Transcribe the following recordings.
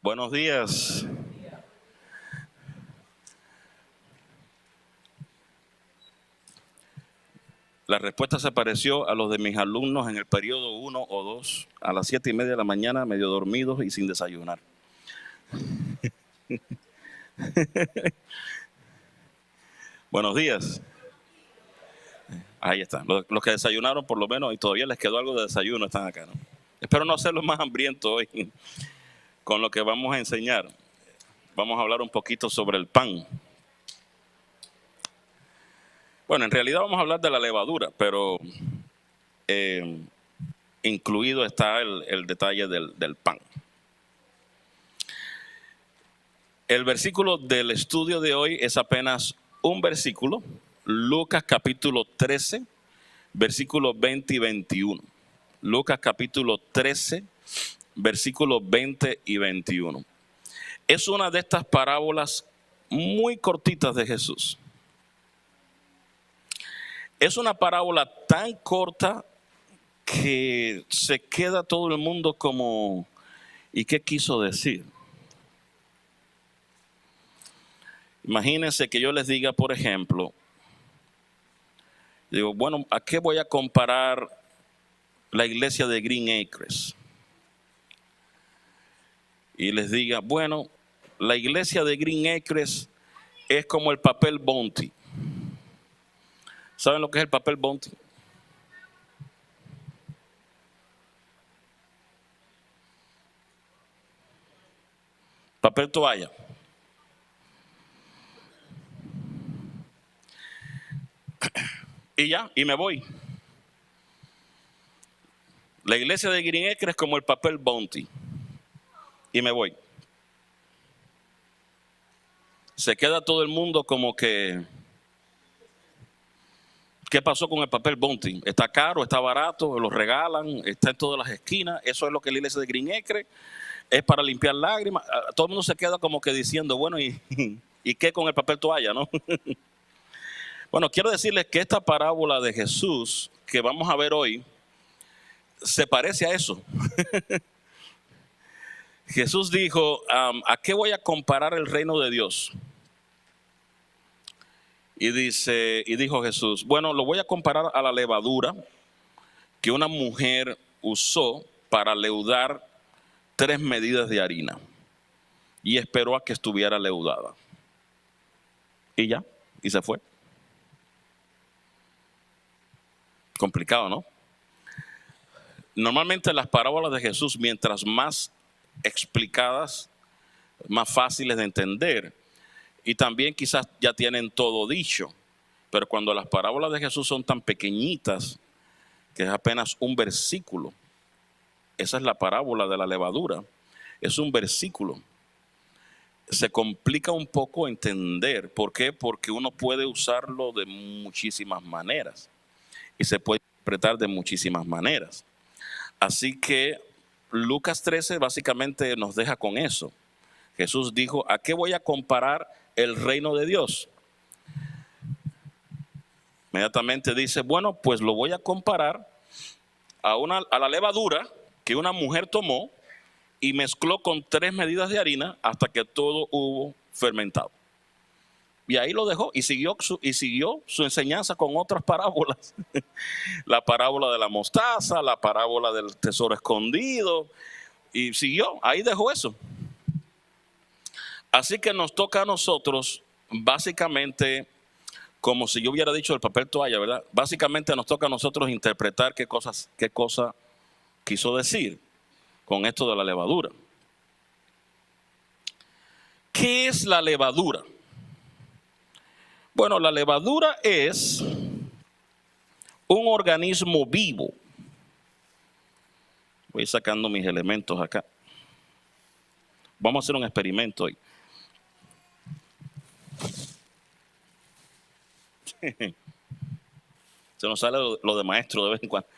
Buenos días. La respuesta se pareció a los de mis alumnos en el periodo 1 o 2, a las 7:30 de la mañana, medio dormidos y sin desayunar. Buenos días. Ahí están. Los que desayunaron por lo menos y todavía les quedó algo de desayuno están acá, ¿no? Espero no hacerlos más hambrientos hoy con lo que vamos a enseñar. Vamos a hablar un poquito sobre el pan. Bueno, en realidad vamos a hablar de la levadura, pero incluido está el detalle del pan. El versículo del estudio de hoy es apenas un versículo, Lucas capítulo 13, versículos 20 y 21. Lucas capítulo 13, versículos 20 y 21. Es una de estas parábolas muy cortitas de Jesús. Es una parábola tan corta que se queda todo el mundo como, ¿y qué quiso decir? Imagínense que yo les diga, por ejemplo, digo, bueno, ¿a qué voy a comparar la iglesia de Green Acres? Y les diga, bueno, la iglesia de Green Acres es como el papel Bounty. ¿Saben lo que es el papel Bounty? Papel toalla. Y ya, y me voy. La iglesia de Green Acres es como el papel Bounty. Y me voy. Se queda todo el mundo como que, ¿qué pasó con el papel Bounty? ¿Está caro? ¿Está barato? ¿Lo regalan? ¿Está en todas las esquinas? Eso es lo que la iglesia de Green Acres es para limpiar lágrimas. Todo el mundo se queda como que diciendo, bueno, ¿y qué con el papel toalla, no? Bueno, quiero decirles que esta parábola de Jesús que vamos a ver hoy se parece a eso. Jesús dijo, ¿a qué voy a comparar el reino de Dios? Y dijo Jesús, bueno, lo voy a comparar a la levadura que una mujer usó para leudar 3 medidas de harina y esperó a que estuviera leudada. Y ya, y se fue. Complicado, ¿no? Normalmente las parábolas de Jesús, mientras más explicadas, más fáciles de entender, y también quizás ya tienen todo dicho, pero cuando las parábolas de Jesús son tan pequeñitas, que es apenas un versículo, esa es la parábola de la levadura, es un versículo, se complica un poco entender. ¿Por qué? Porque uno puede usarlo de muchísimas maneras y se puede interpretar de muchísimas maneras. Así que Lucas 13 básicamente nos deja con eso. Jesús dijo, ¿a qué voy a comparar el reino de Dios? Inmediatamente dice, bueno, pues lo voy a comparar a la levadura que una mujer tomó y mezcló con 3 medidas de harina hasta que todo hubo fermentado. Y ahí lo dejó y siguió su enseñanza con otras parábolas. La parábola de la mostaza, la parábola del tesoro escondido, y siguió, ahí dejó eso. Así que nos toca a nosotros, básicamente, como si yo hubiera dicho el papel toalla, ¿verdad? Básicamente nos toca a nosotros interpretar qué cosa quiso decir con esto de la levadura. ¿Qué es la levadura? Bueno, la levadura es un organismo vivo. Voy sacando mis elementos acá. Vamos a hacer un experimento hoy. Se nos sale lo de maestro de vez en cuando.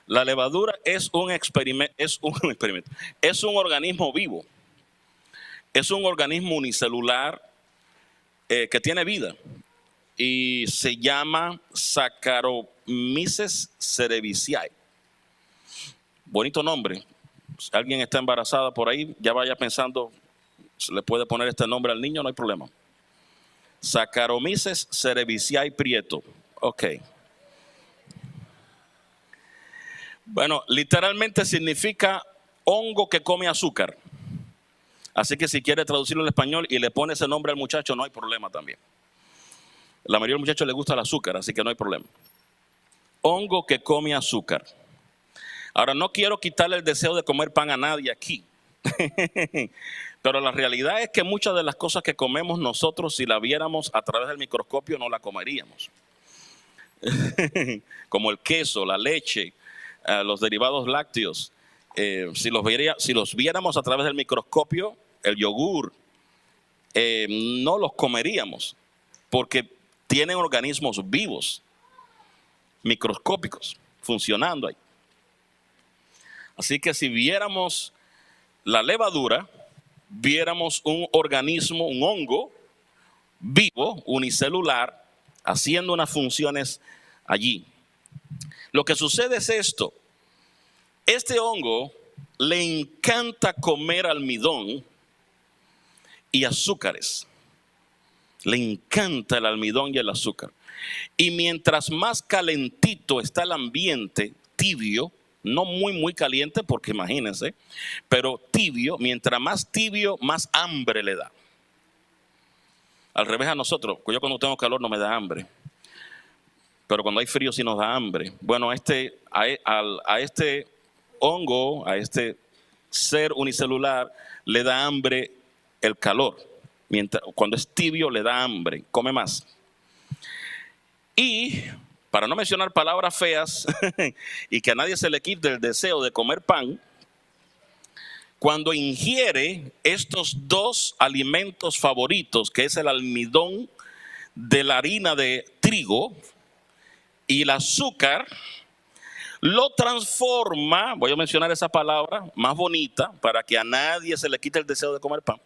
La levadura es un experimento, es un organismo vivo. Es un organismo unicelular que tiene vida y se llama Saccharomyces cerevisiae. Bonito nombre. Si alguien está embarazada por ahí, ya vaya pensando Se le puede poner este nombre al niño, no hay problema. Saccharomyces cerevisiae prieto. Ok. Bueno, literalmente significa hongo que come azúcar. Así que si quiere traducirlo al español y le pone ese nombre al muchacho, no hay problema también. La mayoría de los muchachos les gusta el azúcar, así que no hay problema. Hongo que come azúcar. Ahora, no quiero quitarle el deseo de comer pan a nadie aquí. Pero la realidad es que muchas de las cosas que comemos nosotros, si la viéramos a través del microscopio, no la comeríamos. Como el queso, la leche, los derivados lácteos. Si los viéramos a través del microscopio, el yogur, no los comeríamos, porque tienen organismos vivos, microscópicos, funcionando ahí. Así que si viéramos la levadura, viéramos un organismo, un hongo vivo, unicelular, haciendo unas funciones allí. Lo que sucede es esto: este hongo le encanta comer almidón y azúcares. Le encanta el almidón y el azúcar. Y mientras más calentito está el ambiente, tibio, no muy caliente, porque imagínense, pero tibio, mientras más tibio, más hambre le da. Al revés a nosotros, yo cuando tengo calor no me da hambre, pero cuando hay frío sí nos da hambre. Bueno, a este hongo, a este ser unicelular, le da hambre el calor. Cuando es tibio le da hambre, come más. Y para no mencionar palabras feas y que a nadie se le quite el deseo de comer pan, cuando ingiere estos dos alimentos favoritos, que es el almidón de la harina de trigo y el azúcar, lo transforma, voy a mencionar esa palabra más bonita para que a nadie se le quite el deseo de comer pan,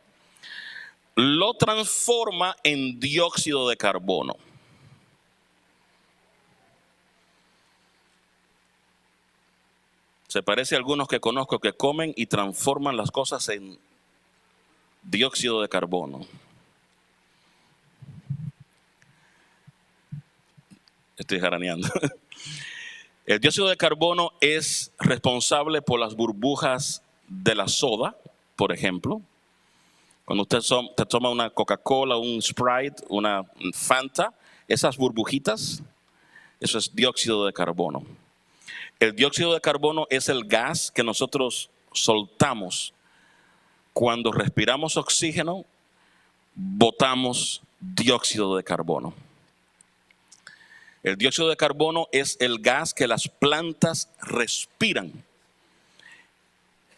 lo transforma en dióxido de carbono. Se parece a algunos que conozco que comen y transforman las cosas en dióxido de carbono. Estoy jaraneando. El dióxido de carbono es responsable por las burbujas de la soda, por ejemplo. Cuando usted te toma una Coca-Cola, un Sprite, una Fanta, esas burbujitas, eso es dióxido de carbono. El dióxido de carbono es el gas que nosotros soltamos cuando respiramos oxígeno, botamos dióxido de carbono. El dióxido de carbono es el gas que las plantas respiran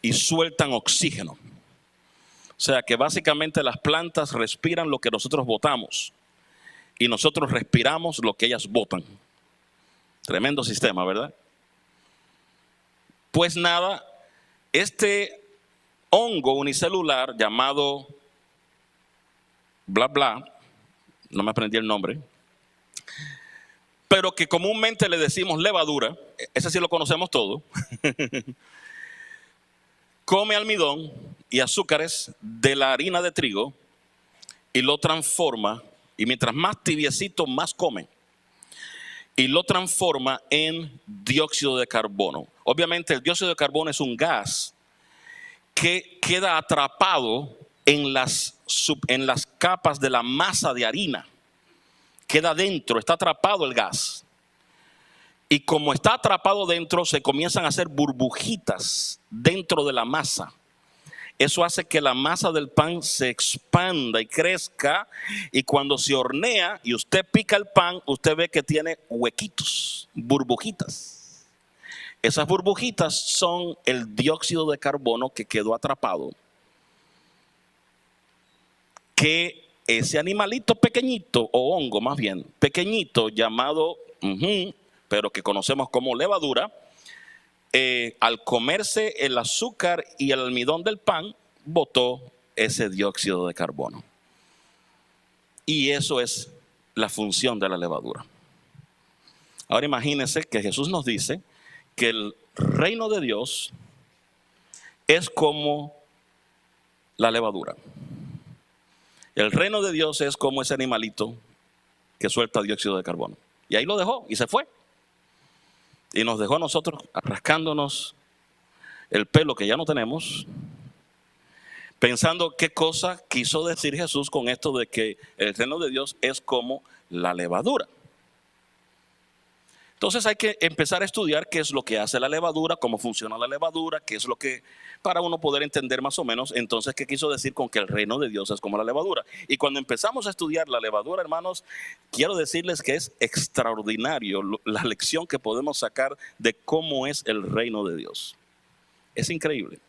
y sueltan oxígeno. O sea que básicamente las plantas respiran lo que nosotros botamos y nosotros respiramos lo que ellas botan. Tremendo sistema, ¿verdad? Pues nada, este hongo unicelular llamado bla bla, no me aprendí el nombre, pero que comúnmente le decimos levadura, ese sí lo conocemos todo, come almidón y azúcares de la harina de trigo y lo transforma, y mientras más tibiecito, más come. Y lo transforma en dióxido de carbono. Obviamente el dióxido de carbono es un gas que queda atrapado en las capas de la masa de harina. Queda dentro, está atrapado el gas. Y como está atrapado dentro, se comienzan a hacer burbujitas dentro de la masa. Eso hace que la masa del pan se expanda y crezca, y cuando se hornea y usted pica el pan, usted ve que tiene huequitos, burbujitas. Esas burbujitas son el dióxido de carbono que quedó atrapado. Que ese animalito pequeñito, o hongo más bien, pequeñito, llamado, pero que conocemos como levadura, al comerse el azúcar y el almidón del pan, botó ese dióxido de carbono. Y eso es la función de la levadura. Ahora imagínense que Jesús nos dice que el reino de Dios es como la levadura. El reino de Dios es como ese animalito que suelta dióxido de carbono. Y ahí lo dejó y se fue. Y nos dejó a nosotros rascándonos el pelo que ya no tenemos, pensando qué cosa quiso decir Jesús con esto de que el reino de Dios es como la levadura. Entonces hay que empezar a estudiar qué es lo que hace la levadura, cómo funciona la levadura, qué es lo que, para uno poder entender más o menos, entonces qué quiso decir con que el reino de Dios es como la levadura. Y cuando empezamos a estudiar la levadura, hermanos, quiero decirles que es extraordinario la lección que podemos sacar de cómo es el reino de Dios. Es increíble.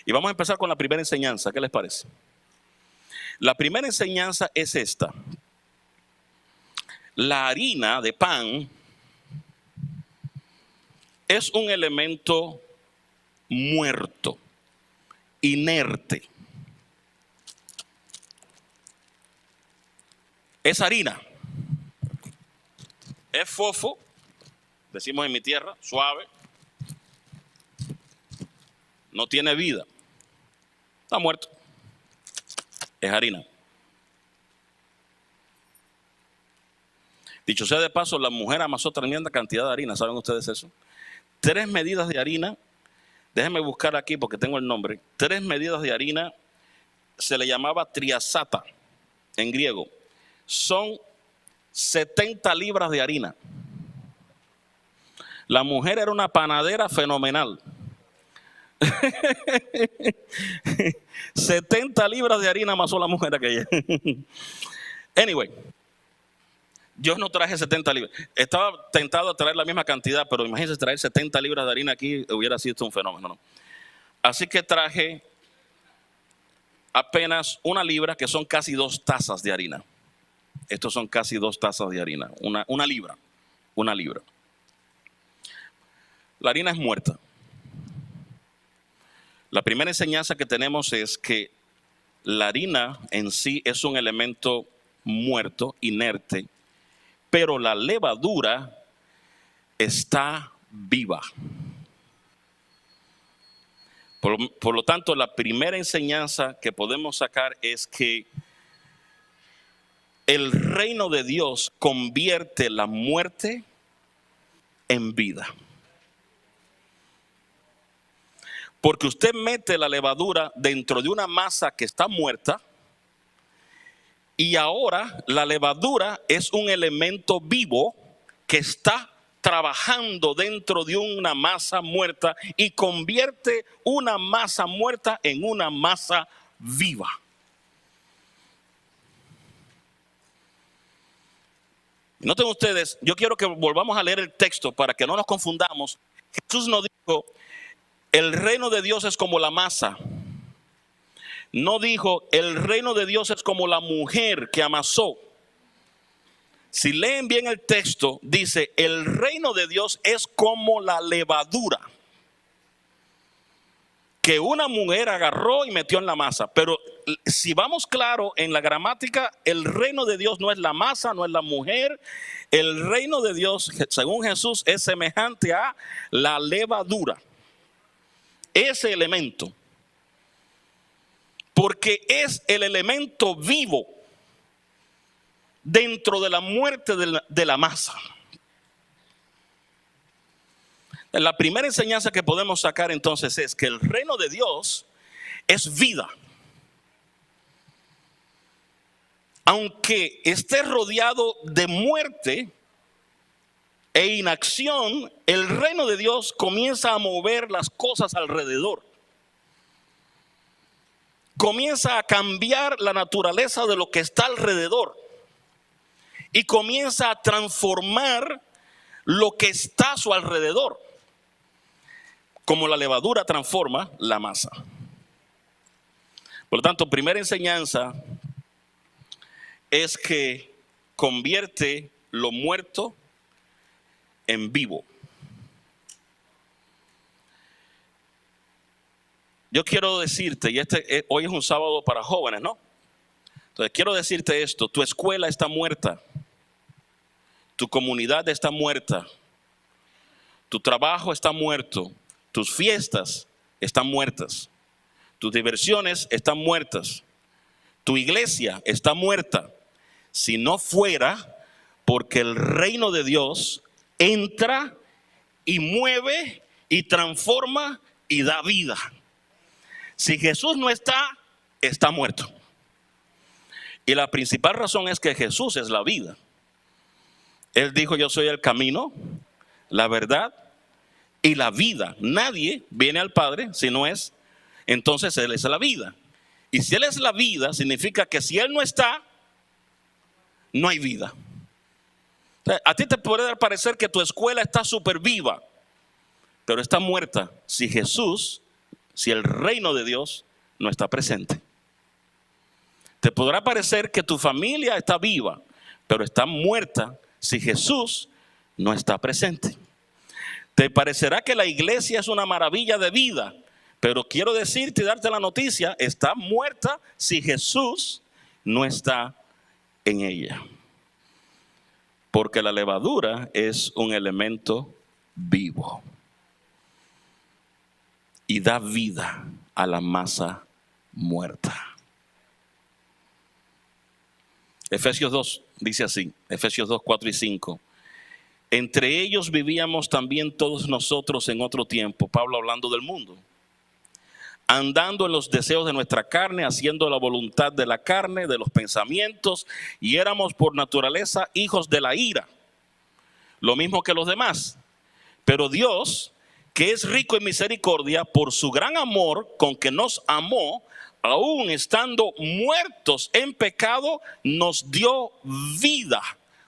Y vamos a empezar con la primera enseñanza, ¿qué les parece? La primera enseñanza es esta. La harina de pan es un elemento muerto, inerte. Es harina. Es fofo, decimos en mi tierra, suave. No tiene vida. Está muerto. Es harina. Dicho sea de paso, la mujer amasó tremenda cantidad de harina. ¿Saben ustedes eso? 3 medidas de harina. Déjenme buscar aquí porque tengo el nombre. 3 medidas de harina se le llamaba triasata en griego. Son 70 libras de harina. La mujer era una panadera fenomenal. 70 libras de harina amasó la mujer aquella. Anyway, yo no traje 70 libras. Estaba tentado a traer la misma cantidad, pero imagínense traer 70 libras de harina aquí hubiera sido un fenómeno, ¿no? Así que traje apenas 1 libra, que son casi 2 tazas de harina. Estos son casi 2 tazas de harina. Una libra. La harina es muerta. La primera enseñanza que tenemos es que la harina en sí es un elemento muerto, inerte, pero la levadura está viva. Por lo tanto, la primera enseñanza que podemos sacar es que el reino de Dios convierte la muerte en vida. Porque usted mete la levadura dentro de una masa que está muerta y ahora la levadura es un elemento vivo que está trabajando dentro de una masa muerta y convierte una masa muerta en una masa viva. Noten ustedes, yo quiero que volvamos a leer el texto para que no nos confundamos. Jesús no dijo, el reino de Dios es como la masa. No dijo, el reino de Dios es como la mujer que amasó. Si leen bien el texto, dice, el reino de Dios es como la levadura que una mujer agarró y metió en la masa. Pero si vamos claro en la gramática, el reino de Dios no es la masa, no es la mujer. El reino de Dios, según Jesús, es semejante a la levadura. Ese elemento. Porque es el elemento vivo dentro de la muerte de la masa. La primera enseñanza que podemos sacar entonces es que el reino de Dios es vida. Aunque esté rodeado de muerte e inacción, el reino de Dios comienza a mover las cosas alrededor. Comienza a cambiar la naturaleza de lo que está alrededor. Y comienza a transformar lo que está a su alrededor. Como la levadura transforma la masa. Por lo tanto, primera enseñanza es que convierte lo muerto en vivo. Yo quiero decirte, y hoy es un sábado para jóvenes, ¿no? Entonces quiero decirte esto, tu escuela está muerta, tu comunidad está muerta, tu trabajo está muerto, tus fiestas están muertas, tus diversiones están muertas, tu iglesia está muerta si no fuera porque el reino de Dios entra y mueve y transforma y da vida. Si Jesús no está, está muerto. Y la principal razón es que Jesús es la vida. Él dijo: yo soy el camino, la verdad y la vida. Nadie viene al Padre si no es, entonces Él es la vida. Y si Él es la vida, significa que si Él no está, no hay vida. A ti te puede parecer que tu escuela está súper viva, pero está muerta si Jesús, si el reino de Dios no está presente. Te podrá parecer que tu familia está viva, pero está muerta si Jesús no está presente. Te parecerá que la iglesia es una maravilla de vida, pero quiero decirte y darte la noticia: está muerta si Jesús no está en ella. Porque la levadura es un elemento vivo y da vida a la masa muerta. Efesios 2 dice así, Efesios 2, 4 y 5. Entre ellos vivíamos también todos nosotros en otro tiempo, Pablo hablando del mundo, andando en los deseos de nuestra carne, haciendo la voluntad de la carne, de los pensamientos, y éramos por naturaleza hijos de la ira, lo mismo que los demás. Pero Dios, que es rico en misericordia, por su gran amor con que nos amó, aún estando muertos en pecado, nos dio vida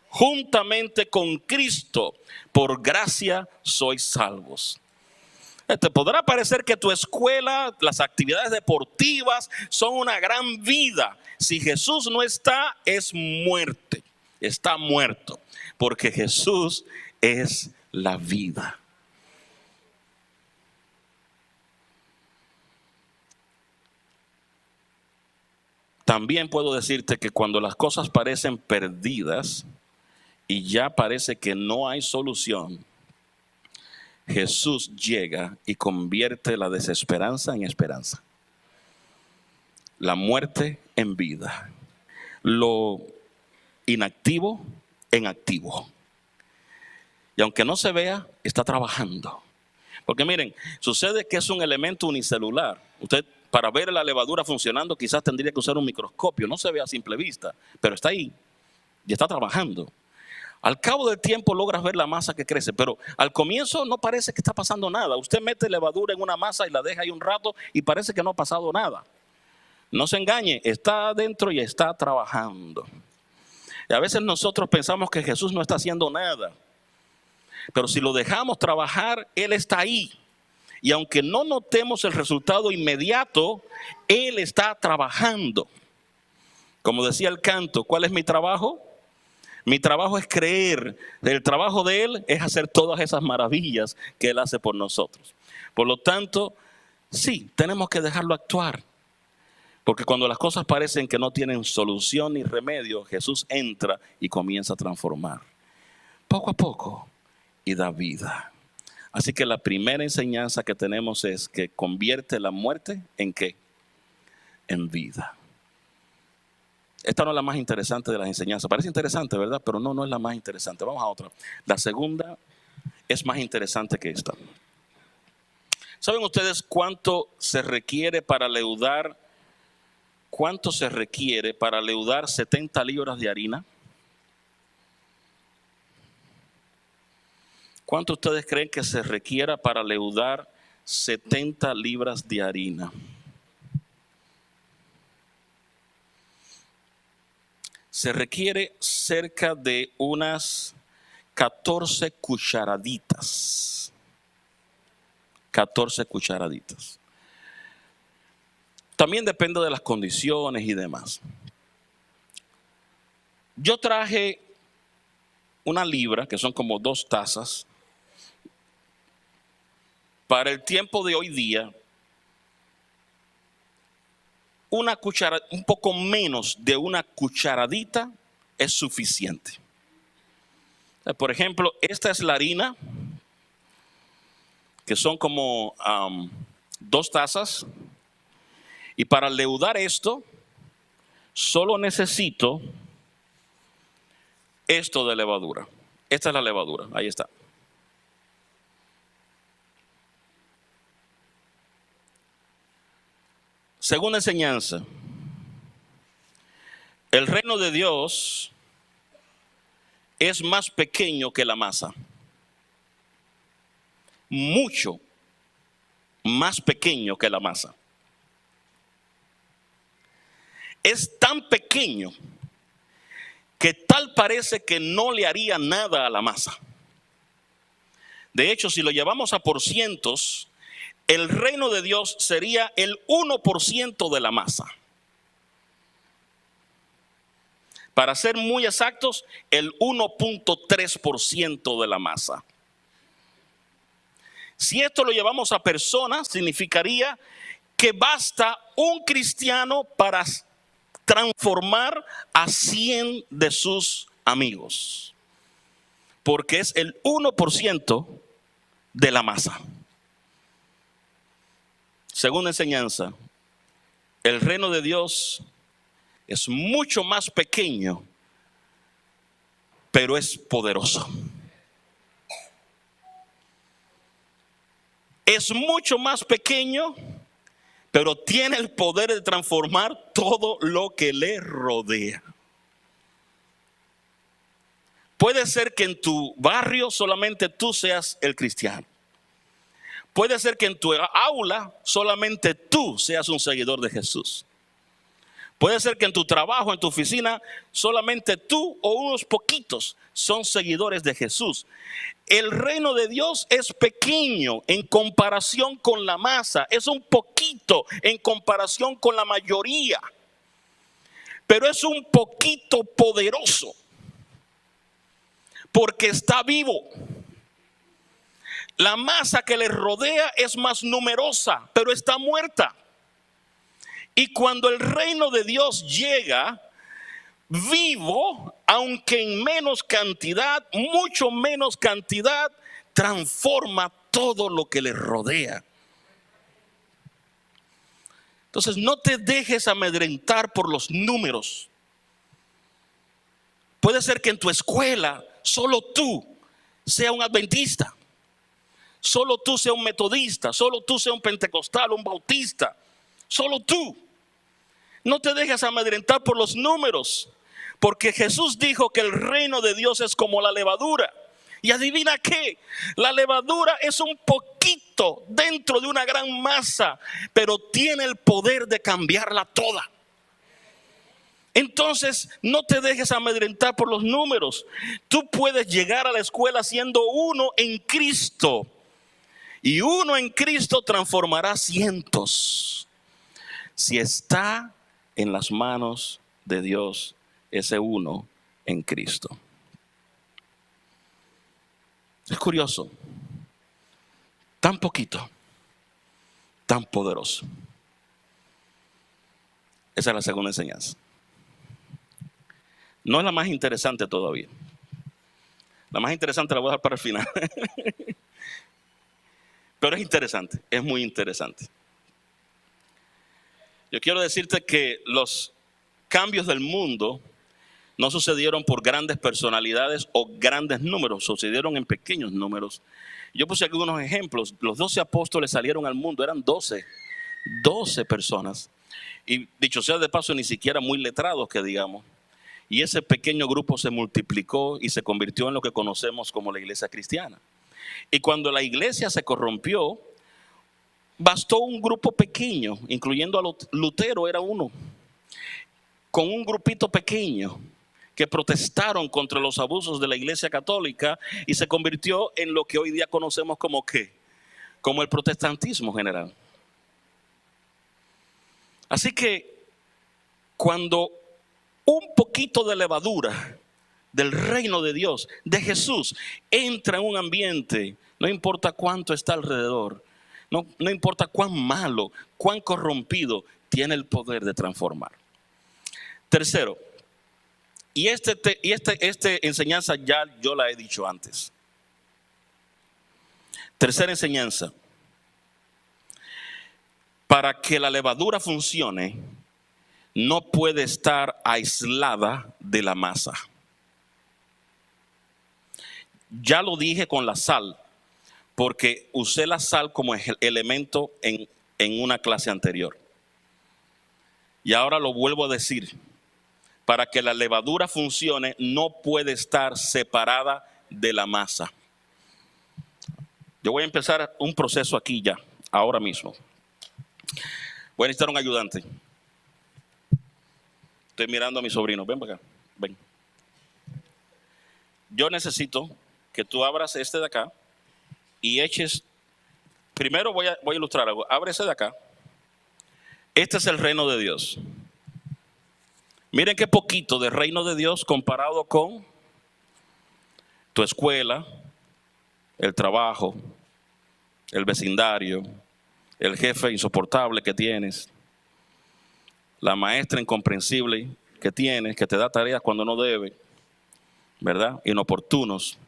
juntamente con Cristo. Por gracia sois salvos. Te podrá parecer que tu escuela, las actividades deportivas son una gran vida. Si Jesús no está, es muerte. Está muerto. Porque Jesús es la vida. También puedo decirte que cuando las cosas parecen perdidas y ya parece que no hay solución, Jesús llega y convierte la desesperanza en esperanza, la muerte en vida, lo inactivo en activo. Y aunque no se vea, está trabajando. Porque miren, sucede que es un elemento unicelular. Usted, para ver la levadura funcionando, quizás tendría que usar un microscopio. No se ve a simple vista, pero está ahí y está trabajando. Al cabo del tiempo logras ver la masa que crece, pero al comienzo no parece que está pasando nada. Usted mete levadura en una masa y la deja ahí un rato y parece que no ha pasado nada. No se engañe, está adentro y está trabajando. Y a veces nosotros pensamos que Jesús no está haciendo nada, pero si lo dejamos trabajar, Él está ahí. Y aunque no notemos el resultado inmediato, Él está trabajando. Como decía el canto, ¿cuál es mi trabajo? Mi trabajo es creer. El trabajo de Él es hacer todas esas maravillas que Él hace por nosotros. Por lo tanto, sí, tenemos que dejarlo actuar. Porque cuando las cosas parecen que no tienen solución ni remedio, Jesús entra y comienza a transformar. Poco a poco y da vida. Así que la primera enseñanza que tenemos es que convierte la muerte ¿en qué? En vida. Esta no es la más interesante de las enseñanzas. Parece interesante, ¿verdad? Pero no es la más interesante. Vamos a otra. La segunda es más interesante que esta. ¿Saben ustedes cuánto se requiere para leudar? ¿Cuánto se requiere para leudar 70 libras de harina? ¿Cuánto ustedes creen que se requiera para leudar 70 libras de harina? Se requiere cerca de unas 14 cucharaditas. 14 cucharaditas. También depende de las condiciones y demás. Yo traje una libra, que son como 2 tazas. Para el tiempo de hoy día, una cuchara, un poco menos de una cucharadita es suficiente. Por ejemplo, esta es la harina, que son como 2 tazas. Y para leudar esto, Solo necesito esto de levadura. Esta es la levadura, ahí está. Segunda enseñanza. El reino de Dios es más pequeño que la masa. Mucho más pequeño que la masa. Es tan pequeño que tal parece que no le haría nada a la masa. De hecho, si lo llevamos a porcientos, el reino de Dios sería el 1% de la masa. Para ser muy exactos, el 1.3% de la masa. Si esto lo llevamos a personas, significaría que basta un cristiano para transformar a 100 de sus amigos. Porque es el 1% de la masa. Segunda enseñanza, el reino de Dios es mucho más pequeño, pero es poderoso. Es mucho más pequeño, pero tiene el poder de transformar todo lo que le rodea. Puede ser que en tu barrio solamente tú seas el cristiano. Puede ser que en tu aula solamente tú seas un seguidor de Jesús. Puede ser que en tu trabajo, en tu oficina, solamente tú o unos poquitos son seguidores de Jesús. El reino de Dios es pequeño en comparación con la masa. Es un poquito en comparación con la mayoría. Pero es un poquito poderoso. Porque está vivo. La masa que le rodea es más numerosa, pero está muerta. Y cuando el reino de Dios llega, vivo, aunque en menos cantidad, mucho menos cantidad, transforma todo lo que le rodea. Entonces no te dejes amedrentar por los números. Puede ser que en tu escuela solo tú seas un adventista, solo tú seas un metodista, solo tú seas un pentecostal, un bautista, solo tú. No te dejes amedrentar por los números, porque Jesús dijo que el reino de Dios es como la levadura. Y adivina qué, la levadura es un poquito dentro de una gran masa, pero tiene el poder de cambiarla toda. Entonces no te dejes amedrentar por los números. Tú puedes llegar a la escuela siendo uno en Cristo, y uno en Cristo transformará cientos. Si está en las manos de Dios, ese uno en Cristo. Es curioso, tan poquito, tan poderoso. Esa es la segunda enseñanza. No es la más interesante todavía. La más interesante la voy a dejar para el final. Pero es interesante, es muy interesante. Yo quiero decirte que los cambios del mundo no sucedieron por grandes personalidades o grandes números, sucedieron en pequeños números. Yo puse aquí unos ejemplos. Los 12 apóstoles salieron al mundo, eran 12 personas. Y dicho sea de paso, ni siquiera muy letrados que digamos. Y ese pequeño grupo se multiplicó y se convirtió en lo que conocemos como la iglesia cristiana. Y cuando la iglesia se corrompió, bastó un grupo pequeño, incluyendo a Lutero, era uno, con un grupito pequeño que protestaron contra los abusos de la iglesia católica y se convirtió en lo que hoy día conocemos como ¿qué? Como el protestantismo general. Así que cuando un poquito de levadura del reino de Dios, de Jesús, entra en un ambiente, no importa cuánto está alrededor, no importa cuán malo, cuán corrompido, tiene el poder de transformar. Tercero, y esta enseñanza ya yo la he dicho antes. Tercera enseñanza. Para que la levadura funcione, no puede estar aislada de la masa. Ya lo dije con la sal, porque usé la sal como elemento en una clase anterior. Y ahora lo vuelvo a decir. Para que la levadura funcione, no puede estar separada de la masa. Yo voy a empezar un proceso aquí ya, ahora mismo. Voy a necesitar un ayudante. Estoy mirando a mi sobrino. Ven para acá. Ven. Yo necesito que tú abras este de acá y eches. Primero voy a ilustrar algo. Abre ese de acá. Este es el reino de Dios. Miren qué poquito de reino de Dios comparado con tu escuela, el trabajo, el vecindario, el jefe insoportable que tienes, la maestra incomprensible que tienes, que te da tareas cuando no debe, ¿verdad? Inoportunos.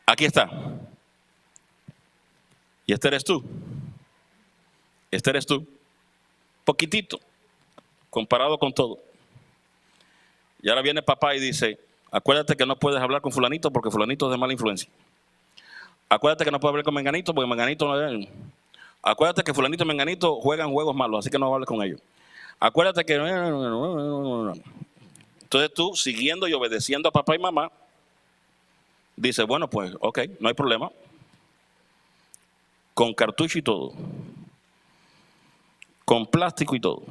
Aquí está. Y este eres tú. Este eres tú. Poquitito, comparado con todo. Y ahora viene papá y dice, acuérdate que no puedes hablar con fulanito porque fulanito es de mala influencia. Acuérdate que no puedes hablar con menganito porque menganito no es. Acuérdate que fulanito y menganito juegan juegos malos, así que no hables con ellos. Acuérdate que... Entonces tú, siguiendo y obedeciendo a papá y mamá, dices, bueno, pues, ok, no hay problema. Con cartucho y todo. Con plástico y todo.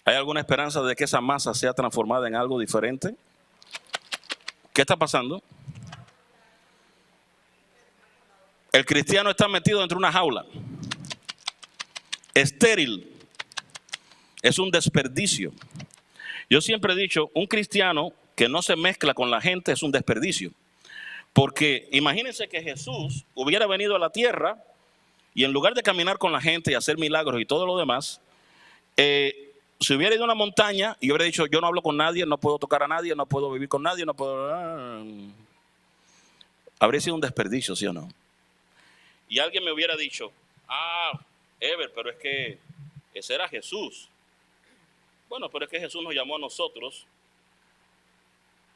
¿Hay alguna esperanza de que esa masa sea transformada en algo diferente? ¿Qué está pasando? El cristiano está metido dentro de una jaula. Estéril. Es un desperdicio. Yo siempre he dicho, un cristiano que no se mezcla con la gente es un desperdicio. Porque imagínense que Jesús hubiera venido a la tierra y en lugar de caminar con la gente y hacer milagros y todo lo demás, si hubiera ido a una montaña y hubiera dicho, yo no hablo con nadie, no puedo tocar a nadie, no puedo vivir con nadie, no puedo... Habría sido un desperdicio, ¿sí o no? Y alguien me hubiera dicho, Ever, pero es que ese era Jesús. Bueno, pero es que Jesús nos llamó a nosotros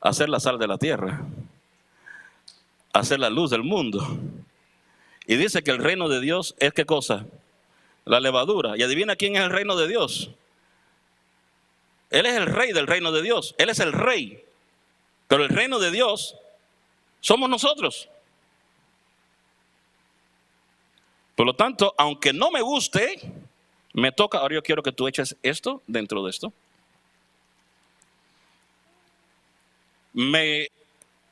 a ser la sal de la tierra, a ser la luz del mundo. Y dice que el reino de Dios es ¿qué cosa? La levadura. Y adivina quién es el reino de Dios. Él es el rey del reino de Dios. Él es el rey. Pero el reino de Dios somos nosotros. Por lo tanto, aunque no me guste, me toca, ahora yo quiero que tú eches esto dentro de esto. Me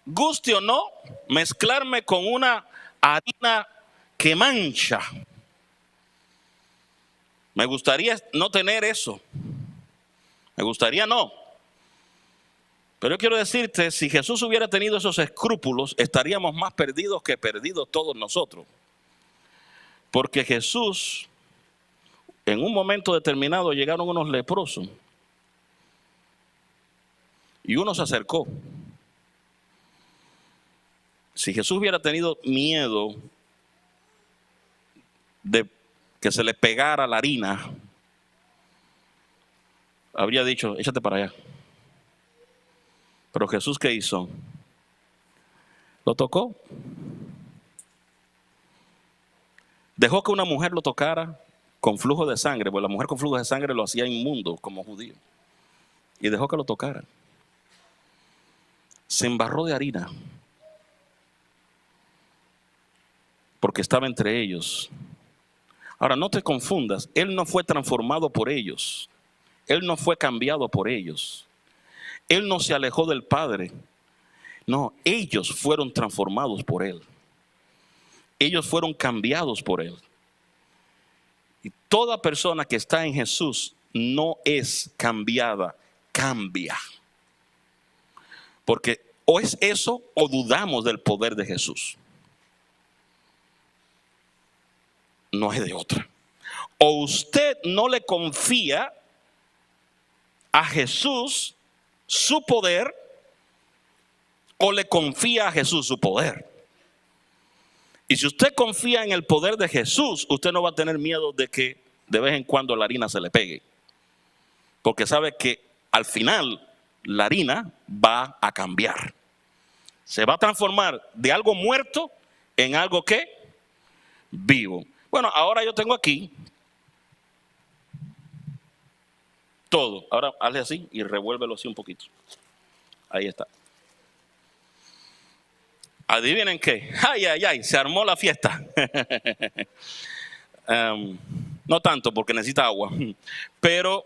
guste o no, mezclarme con una harina que mancha. Me gustaría no tener eso. Me gustaría no. Pero yo quiero decirte, si Jesús hubiera tenido esos escrúpulos, estaríamos más perdidos que perdidos todos nosotros. Porque Jesús, en un momento determinado, llegaron unos leprosos. Y uno se acercó. Si Jesús hubiera tenido miedo de que se le pegara la harina, habría dicho, échate para allá. Pero Jesús, ¿qué hizo? Lo tocó. Dejó que una mujer lo tocara con flujo de sangre, porque la mujer con flujo de sangre lo hacía inmundo como judío. Y dejó que lo tocara. Se embarró de harina. Porque estaba entre ellos. Ahora, no te confundas. Él no fue transformado por ellos. Él no fue cambiado por ellos. Él no se alejó del Padre. No, ellos fueron transformados por Él. Ellos fueron cambiados por Él. Y toda persona que está en Jesús no es cambiada, cambia. Porque o es eso o dudamos del poder de Jesús. No hay de otra. O usted no le confía a Jesús su poder, o le confía a Jesús su poder. Y si usted confía en el poder de Jesús, usted no va a tener miedo de que de vez en cuando la harina se le pegue. Porque sabe que al final la harina va a cambiar. Se va a transformar de algo muerto en algo que vivo. Bueno, ahora yo tengo aquí todo. Ahora hazle así y revuélvelo así un poquito. Ahí está. Adivinen qué. Ay, ay, ay, se armó la fiesta. No tanto porque necesita agua, pero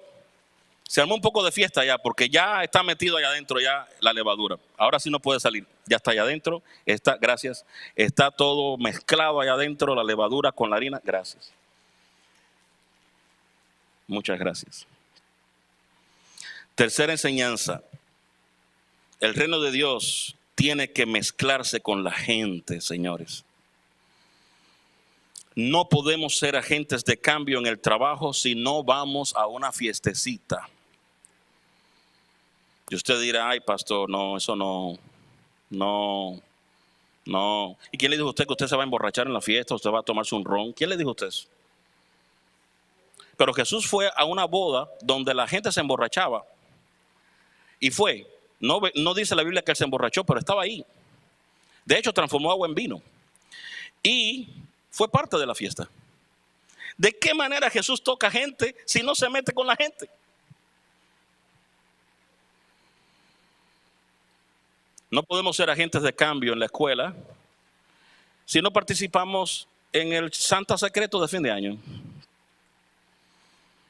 se armó un poco de fiesta ya porque ya está metido allá adentro ya la levadura. Ahora sí no puede salir. Ya está allá adentro. Está, gracias. Está todo mezclado allá adentro, la levadura con la harina. Gracias. Muchas gracias. Tercera enseñanza. El reino de Dios tiene que mezclarse con la gente, señores. No podemos ser agentes de cambio en el trabajo si no vamos a una fiestecita. Y usted dirá, ay, pastor, no, eso no. ¿Y quién le dijo a usted que usted se va a emborrachar en la fiesta? ¿Usted va a tomarse un ron? ¿Quién le dijo a usted eso? Pero Jesús fue a una boda donde la gente se emborrachaba. Y fue. No dice la Biblia que él se emborrachó, pero estaba ahí. De hecho, transformó agua en vino. Y fue parte de la fiesta. ¿De qué manera Jesús toca gente si no se mete con la gente? No podemos ser agentes de cambio en la escuela si no participamos en el Santa Secreto de fin de año.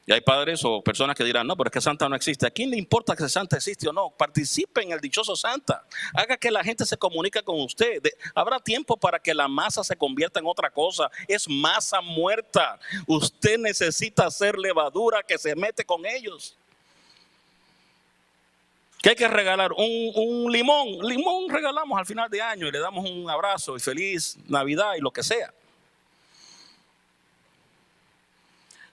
Y hay padres o personas que dirán, no, pero es que Santa no existe. ¿A quién le importa que Santa existe o no? Participe en el dichoso Santa. Haga que la gente se comunique con usted. Habrá tiempo para que la masa se convierta en otra cosa. Es masa muerta. Usted necesita hacer levadura que se mete con ellos. ¿Qué hay que regalar? Un limón. Limón regalamos al final de año y le damos un abrazo y feliz Navidad y lo que sea.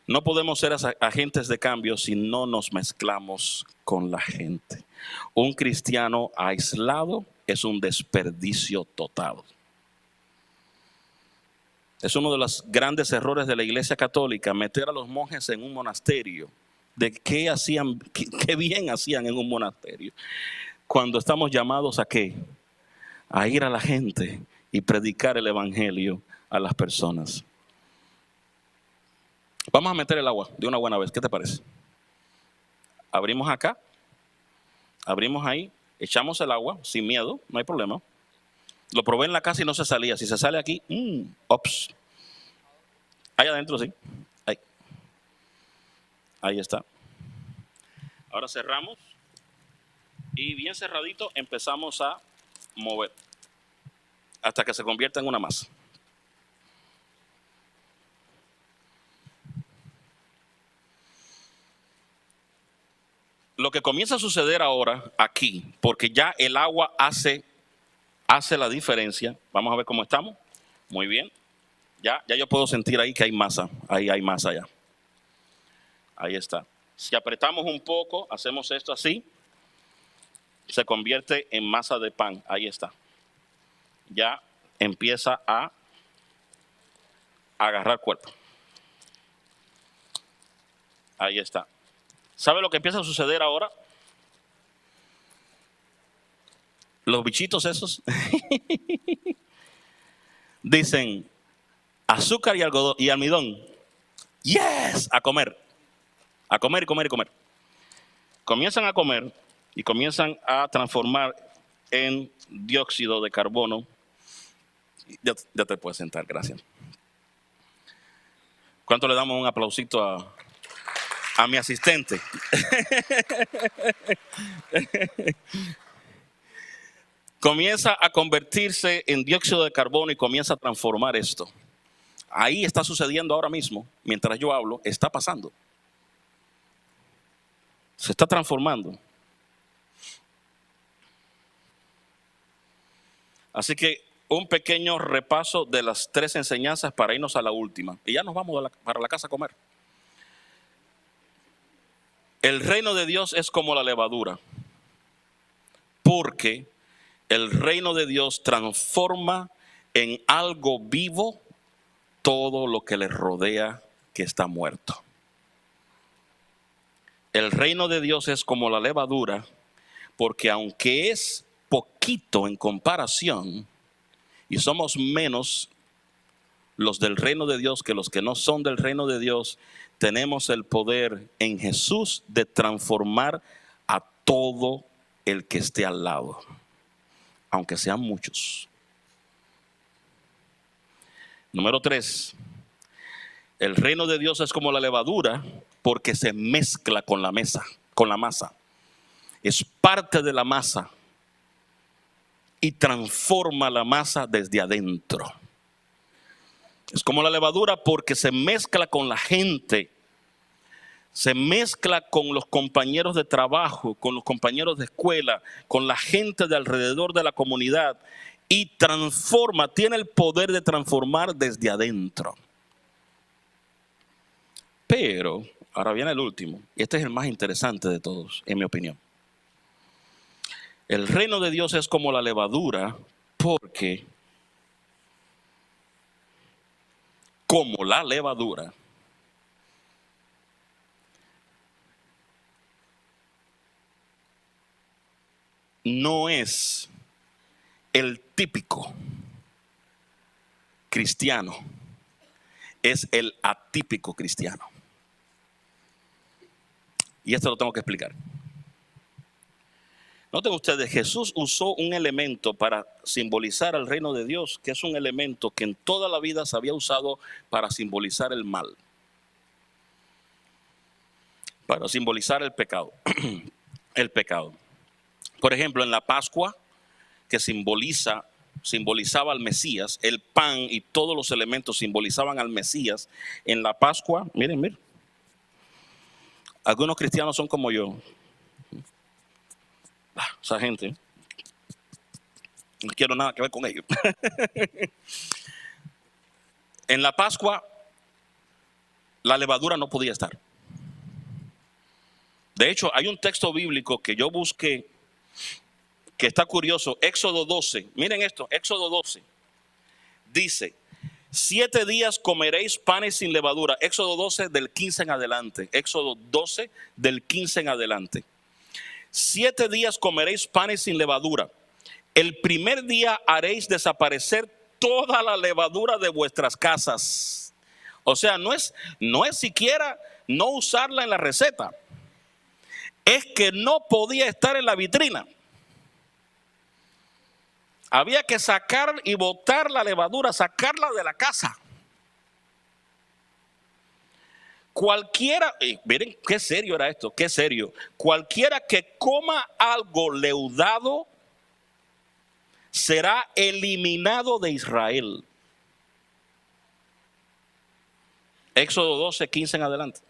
No podemos ser agentes de cambio si no nos mezclamos con la gente. Un cristiano aislado es un desperdicio total. Es uno de los grandes errores de la Iglesia Católica, meter a los monjes en un monasterio. ¿De qué hacían, qué bien hacían en un monasterio? Cuando estamos llamados a ¿qué? A ir a la gente y predicar el evangelio a las personas. Vamos a meter el agua de una buena vez. ¿Qué te parece? Abrimos acá, abrimos ahí, echamos el agua sin miedo, no hay problema. Lo probé en la casa y no se salía. Si se sale aquí, ops. Ahí adentro, sí. Ahí está. Ahora cerramos y bien cerradito empezamos a mover hasta que se convierta en una masa. Lo que comienza a suceder ahora aquí, porque ya el agua hace la diferencia. Vamos a ver cómo estamos. Muy bien. Ya yo puedo sentir ahí que hay masa. Ahí hay masa ya. Ahí está. Si apretamos un poco, hacemos esto así, se convierte en masa de pan. Ahí está. Ya empieza a agarrar cuerpo. Ahí está. ¿Sabe lo que empieza a suceder ahora? Los bichitos esos dicen azúcar y algodón y almidón. Yes, a comer. A comer y comer y comer. Comienzan a comer y comienzan a transformar en dióxido de carbono. Ya te puedes sentar, gracias. ¿Cuánto le damos un aplausito a mi asistente? Comienza a convertirse en dióxido de carbono y comienza a transformar esto. Ahí está sucediendo ahora mismo, mientras yo hablo, está pasando. Se está transformando. Así que un pequeño repaso de las 3 enseñanzas para irnos a la última. Y ya nos vamos para la casa a comer. El reino de Dios es como la levadura. Porque El reino de Dios transforma en algo vivo todo lo que le rodea que está muerto. El reino de Dios es como la levadura, porque aunque es poquito en comparación, y somos menos los del reino de Dios que los que no son del reino de Dios, tenemos el poder en Jesús de transformar a todo el que esté al lado, aunque sean muchos. Número 3, el reino de Dios es como la levadura porque se mezcla con la masa. Es parte de la masa y transforma la masa desde adentro. Es como la levadura porque se mezcla con la gente, se mezcla con los compañeros de trabajo, con los compañeros de escuela, con la gente de alrededor de la comunidad y transforma, tiene el poder de transformar desde adentro. Pero, ahora viene el último, y este es el más interesante de todos, en mi opinión. El reino de Dios es como la levadura porque, como la levadura, no es el típico cristiano, es el atípico cristiano. Y esto lo tengo que explicar. Noten ustedes, Jesús usó un elemento para simbolizar el reino de Dios, que es un elemento que en toda la vida se había usado para simbolizar el mal, para simbolizar el pecado. El pecado. Por ejemplo, en la Pascua, que simbolizaba al Mesías, el pan y todos los elementos simbolizaban al Mesías. En la Pascua, miren, algunos cristianos son como yo. Esa gente, no quiero nada que ver con ellos. En la Pascua, la levadura no podía estar. De hecho, hay un texto bíblico que yo busqué, que está curioso, Éxodo 12. Miren esto, Éxodo 12. Dice, 7 días comeréis panes sin levadura. Éxodo 12 del 15 en adelante. Éxodo 12 del 15 en adelante. 7 días comeréis panes sin levadura. El primer día haréis desaparecer toda la levadura de vuestras casas. O sea, no es siquiera no usarla en la receta. Es que no podía estar en la vitrina. Había que sacar y botar la levadura, sacarla de la casa. Cualquiera, miren qué serio era esto, qué serio. Cualquiera que coma algo leudado será eliminado de Israel. Éxodo 12, 15 en adelante.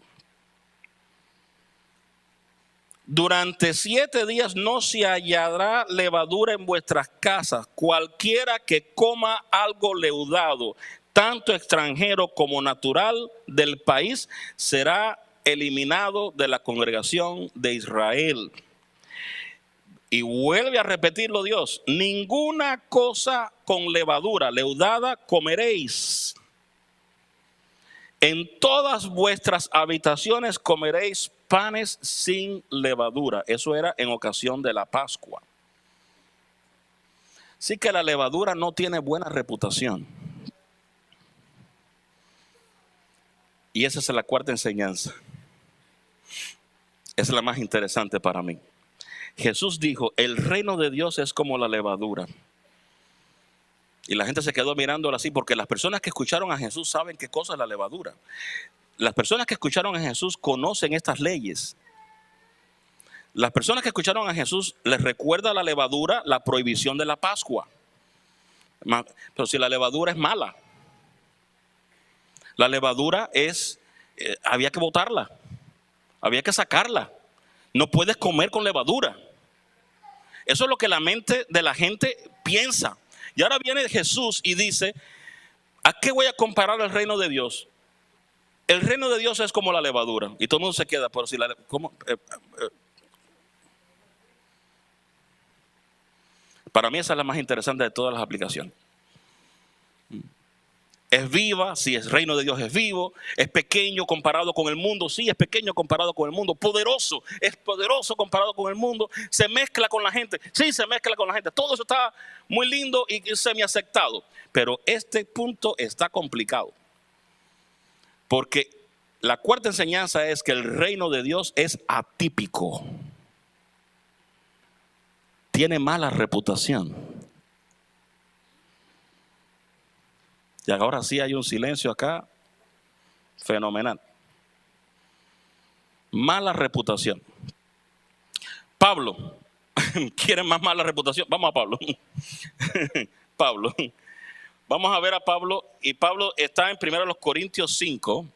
Durante 7 días no se hallará levadura en vuestras casas. Cualquiera que coma algo leudado, tanto extranjero como natural del país, será eliminado de la congregación de Israel. Y vuelve a repetirlo Dios, ninguna cosa con levadura leudada comeréis. En todas vuestras habitaciones comeréis panes sin levadura. Eso era en ocasión de la Pascua. Así que la levadura no tiene buena reputación. Y esa es la cuarta enseñanza. Es la más interesante para mí. Jesús dijo, el reino de Dios es como la levadura. Y la gente se quedó mirándola así porque las personas que escucharon a Jesús saben qué cosa es la levadura. Las personas que escucharon a Jesús conocen estas leyes. Las personas que escucharon a Jesús les recuerda la levadura, la prohibición de la Pascua. Pero si la levadura es mala, la levadura había que botarla, había que sacarla. No puedes comer con levadura. Eso es lo que la mente de la gente piensa. Y ahora viene Jesús y dice, ¿a qué voy a comparar el reino de Dios? El reino de Dios es como la levadura. Y todo el mundo se queda, pero si ¿cómo? Para mí esa es la más interesante de todas las aplicaciones. Es viva, sí, el reino de Dios es vivo. Es pequeño comparado con el mundo, sí, es pequeño comparado con el mundo. Poderoso, es poderoso comparado con el mundo. Se mezcla con la gente, sí, se mezcla con la gente. Todo eso está muy lindo y semi aceptado. Pero este punto está complicado. Porque la cuarta enseñanza es que el reino de Dios es atípico. Tiene mala reputación. Y ahora sí hay un silencio acá fenomenal. Mala reputación. Pablo, ¿quieren más mala reputación? Vamos a Pablo. Pablo. Vamos a ver a Pablo. Y Pablo está en 1 Corintios 5,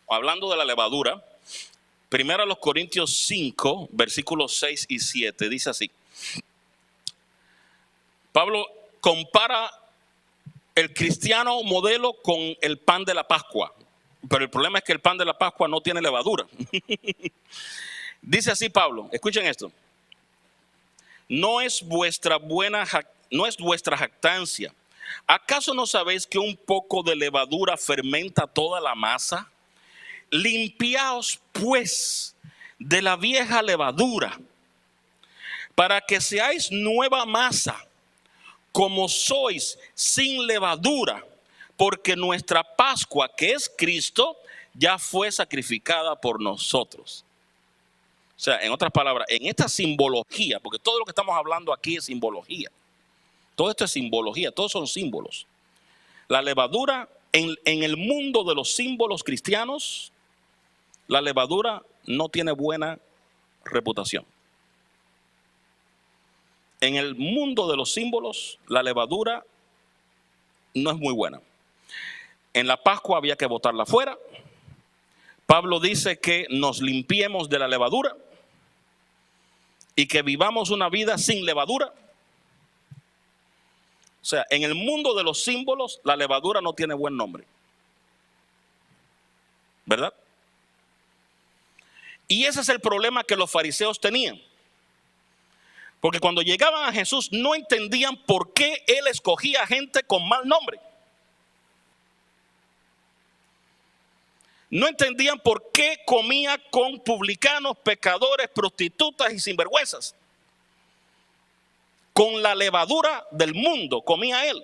hablando de la levadura. 1 Corintios 5, versículos 6 y 7, dice así. Pablo compara el cristiano modelo con el pan de la Pascua. Pero el problema es que el pan de la Pascua no tiene levadura. Dice así Pablo, escuchen esto. No es vuestra jactancia. ¿Acaso no sabéis que un poco de levadura fermenta toda la masa? Limpiaos pues de la vieja levadura, para que seáis nueva masa, como sois, sin levadura, porque nuestra Pascua, que es Cristo, ya fue sacrificada por nosotros. O sea, en otras palabras, en esta simbología, porque todo lo que estamos hablando aquí es simbología. Todo esto es simbología, todos son símbolos. La levadura, en el mundo de los símbolos cristianos, la levadura no tiene buena reputación. En el mundo de los símbolos, la levadura no es muy buena. En la Pascua había que botarla fuera. Pablo dice que nos limpiemos de la levadura y que vivamos una vida sin levadura. O sea, en el mundo de los símbolos, la levadura no tiene buen nombre. ¿Verdad? Y ese es el problema que los fariseos tenían. Porque cuando llegaban a Jesús no entendían por qué Él escogía gente con mal nombre. No entendían por qué comía con publicanos, pecadores, prostitutas y sinvergüenzas. Con la levadura del mundo comía Él.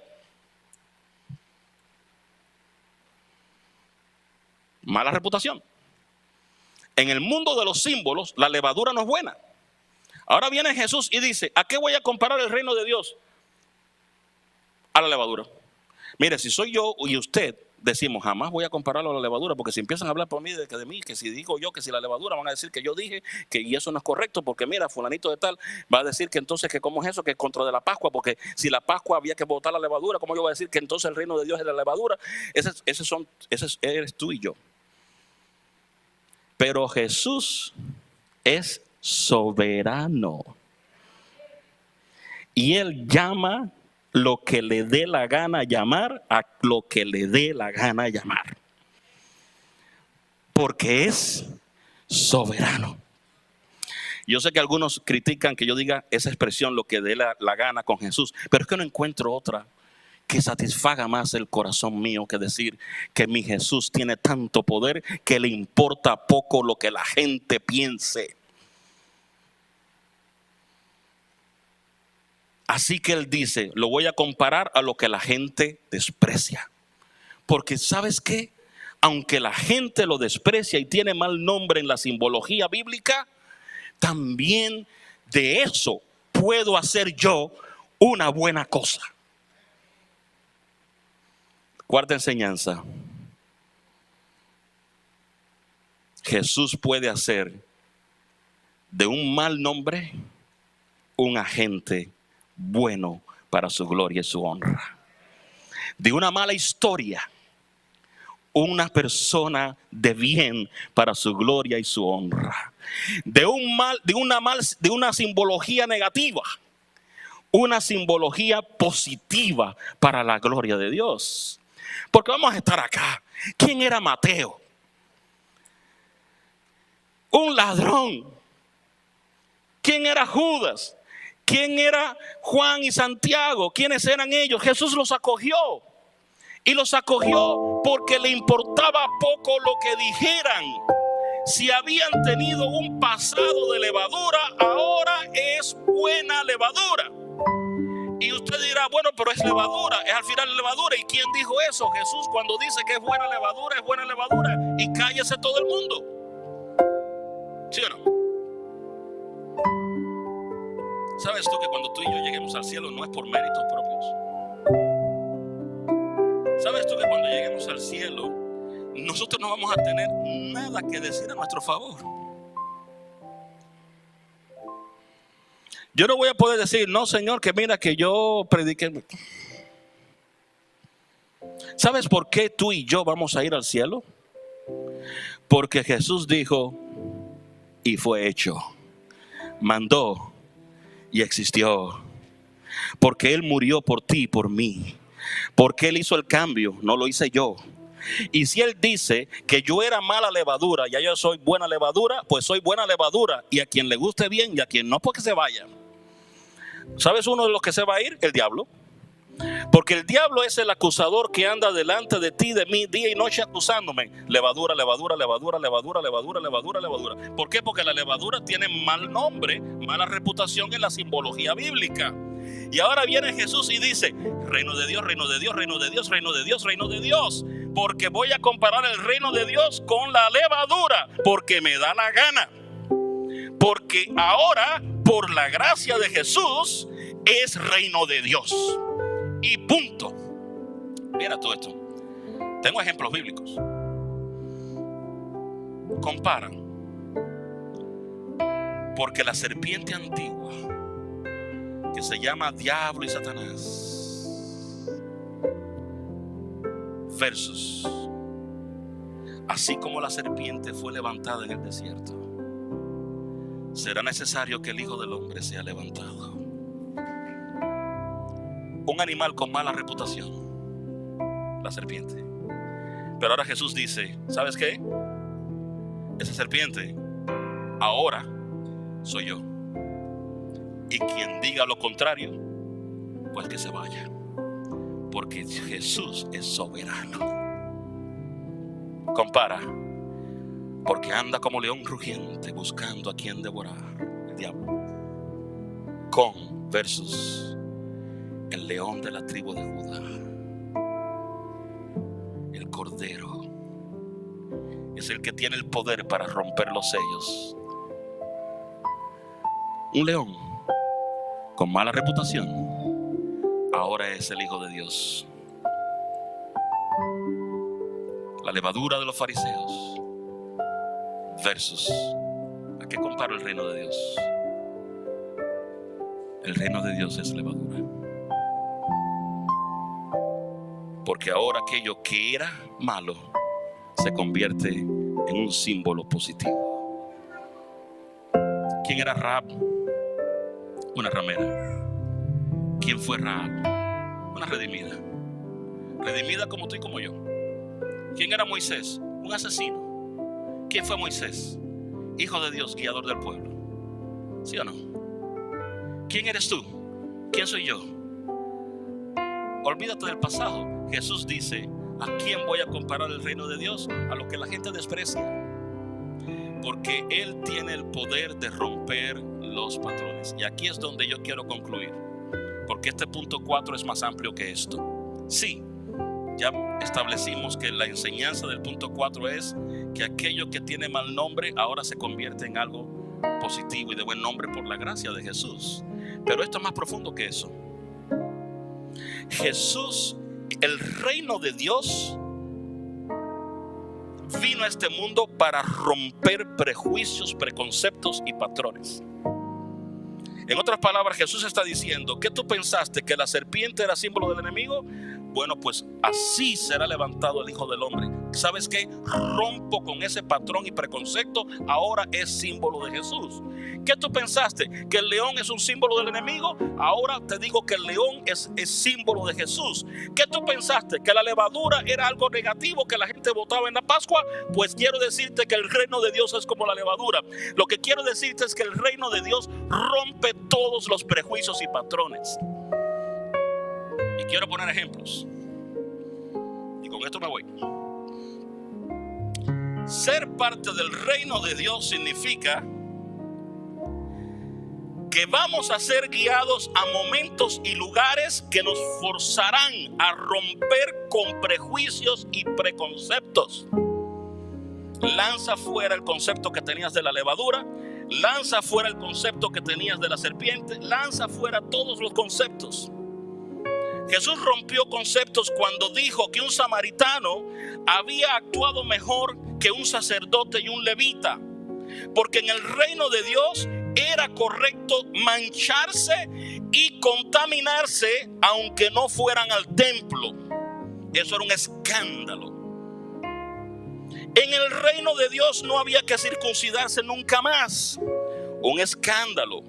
Mala reputación. En el mundo de los símbolos, la levadura no es buena. Ahora viene Jesús y dice, ¿a qué voy a comparar el reino de Dios? A la levadura. Mire, si soy yo y usted, decimos, jamás voy a compararlo a la levadura, porque si empiezan a hablar por mí, de mí, que si digo yo que si la levadura, van a decir que yo dije que y eso no es correcto, porque mira, fulanito de tal va a decir que entonces que cómo es eso, que es contra de la Pascua, porque si la Pascua había que botar la levadura, ¿cómo yo voy a decir que entonces el reino de Dios es la levadura? Ese eres tú y yo. Pero Jesús es soberano. Y Él llama lo que le dé la gana llamar a lo que le dé la gana llamar. Porque es soberano. Yo sé que algunos critican que yo diga esa expresión, lo que dé la gana con Jesús, pero es que no encuentro otra que satisfaga más el corazón mío que decir que mi Jesús tiene tanto poder que le importa poco lo que la gente piense. Así que Él dice, lo voy a comparar a lo que la gente desprecia. Porque ¿sabes qué? Aunque la gente lo desprecia y tiene mal nombre en la simbología bíblica, también de eso puedo hacer yo una buena cosa. Cuarta enseñanza. Jesús puede hacer de un mal nombre un agente bueno para su gloria y su honra. De una mala historia, una persona de bien para su gloria y su honra. De una simbología negativa, una simbología positiva para la gloria de Dios. Porque vamos a estar acá. ¿Quién era Mateo? Un ladrón. ¿Quién era Judas? ¿Quién era Juan y Santiago? ¿Quiénes eran ellos? Jesús los acogió. Y los acogió porque le importaba poco lo que dijeran. Si habían tenido un pasado de levadura, ahora es buena levadura. Y usted dirá, bueno, pero es levadura, es al final levadura. ¿Y quién dijo eso? Jesús, cuando dice que es buena levadura, es buena levadura. Y cállese todo el mundo. ¿Sí o no? ¿Sabes tú que cuando tú y yo lleguemos al cielo no es por méritos propios? ¿Sabes tú que cuando lleguemos al cielo nosotros no vamos a tener nada que decir a nuestro favor? Yo no voy a poder decir, no, Señor, que mira que yo prediqué. ¿Sabes por qué tú y yo vamos a ir al cielo? Porque Jesús dijo y fue hecho. Mandó y existió. Porque Él murió por ti y por mí. Porque Él hizo el cambio, no lo hice yo. Y si Él dice que yo era mala levadura, ya yo soy buena levadura, pues soy buena levadura. Y a quien le guste bien y a quien no, pues que se vaya. ¿Sabes uno de los que se va a ir? El diablo. Porque el diablo es el acusador que anda delante de ti, de mí, día y noche acusándome. Levadura, levadura, levadura, levadura, levadura, levadura, levadura. ¿Por qué? Porque la levadura tiene mal nombre, mala reputación en la simbología bíblica. Y ahora viene Jesús y dice, reino de Dios, reino de Dios, reino de Dios, reino de Dios, reino de Dios. Porque voy a comparar el reino de Dios con la levadura, porque me da la gana. Porque ahora, por la gracia de Jesús, es reino de Dios. Y punto. Mira todo esto. Tengo ejemplos bíblicos. Comparan. Porque la serpiente antigua, que se llama Diablo y Satanás, versus, así como la serpiente fue levantada en el desierto, será necesario que el Hijo del Hombre sea levantado. Un animal con mala reputación, la serpiente. Pero ahora Jesús dice, ¿sabes qué? Esa serpiente ahora soy yo. Y quien diga lo contrario, pues que se vaya. Porque Jesús es soberano. Compara. Porque anda como león rugiente buscando a quien devorar, el diablo. Con versus el león de la tribu de Judá, el cordero, es el que tiene el poder para romper los sellos. Un león con mala reputación ahora es el Hijo de Dios. La levadura de los fariseos versus, ¿a qué comparo el reino de Dios? El reino de Dios es levadura. Porque ahora aquello que era malo se convierte en un símbolo positivo. ¿Quién era Rahab? Una ramera. ¿Quién fue Rahab? Una redimida. Redimida como tú y como yo. ¿Quién era Moisés? Un asesino. ¿Quién fue Moisés? Hijo de Dios, guiador del pueblo. ¿Sí o no? ¿Quién eres tú? ¿Quién soy yo? Olvídate del pasado. Jesús dice, ¿a quién voy a comparar el reino de Dios? A lo que la gente desprecia. Porque Él tiene el poder de romper los patrones. Y aquí es donde yo quiero concluir. Porque este punto 4 es más amplio que esto. Sí, ya establecimos que la enseñanza del punto 4 es que aquello que tiene mal nombre ahora se convierte en algo positivo y de buen nombre por la gracia de Jesús. Pero esto es más profundo que eso. Jesús, el reino de Dios, vino a este mundo para romper prejuicios, preconceptos y patrones. En otras palabras, Jesús está diciendo, ¿qué tú pensaste? ¿Que la serpiente era símbolo del enemigo? Bueno, pues así será levantado el Hijo del Hombre. ¿Sabes qué? Rompo con ese patrón y preconcepto. Ahora es símbolo de Jesús. ¿Qué tú pensaste? ¿Que el león es un símbolo del enemigo? Ahora te digo que el león es símbolo de Jesús. ¿Qué tú pensaste? ¿Que la levadura era algo negativo que la gente votaba en la Pascua? Pues quiero decirte que el reino de Dios es como la levadura. Lo que quiero decirte es que el reino de Dios rompe todos los prejuicios y patrones. Y quiero poner ejemplos. Y con esto me voy. Ser parte del reino de Dios significa que vamos a ser guiados a momentos y lugares que nos forzarán a romper con prejuicios y preconceptos. Lanza fuera el concepto que tenías de la levadura, lanza fuera el concepto que tenías de la serpiente, lanza fuera todos los conceptos. Jesús rompió conceptos cuando dijo que un samaritano había actuado mejor que un sacerdote y un levita, porque en el reino de Dios era correcto mancharse y contaminarse aunque no fueran al templo. Eso era un escándalo. En el reino de Dios no había que circuncidarse nunca más. Un escándalo.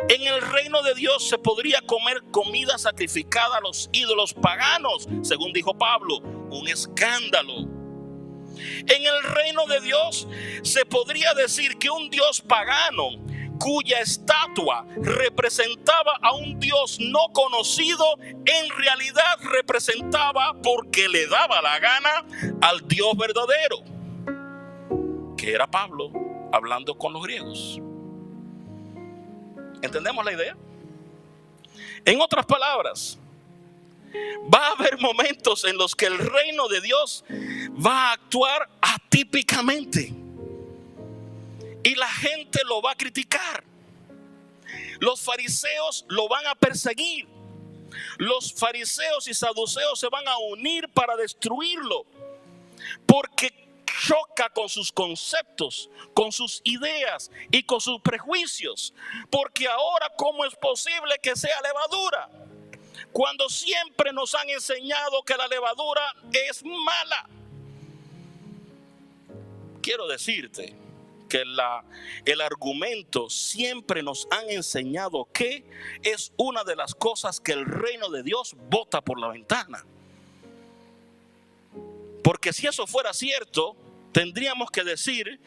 En el reino de Dios se podría comer comida sacrificada a los ídolos paganos, según dijo Pablo. Un escándalo. En el reino de Dios se podría decir que un dios pagano cuya estatua representaba a un Dios no conocido, en realidad representaba, porque le daba la gana, al Dios verdadero, que era Pablo hablando con los griegos. ¿Entendemos la idea? En otras palabras, va a haber momentos en los que el reino de Dios va a actuar atípicamente y la gente lo va a criticar. Los fariseos lo van a perseguir. Los fariseos y saduceos se van a unir para destruirlo, porque choca con sus conceptos, con sus ideas y con sus prejuicios. Porque ahora, ¿cómo es posible que sea levadura? Cuando siempre nos han enseñado que la levadura es mala. Quiero decirte que el argumento siempre nos han enseñado que es una de las cosas que el reino de Dios bota por la ventana. Porque si eso fuera cierto, tendríamos que decir,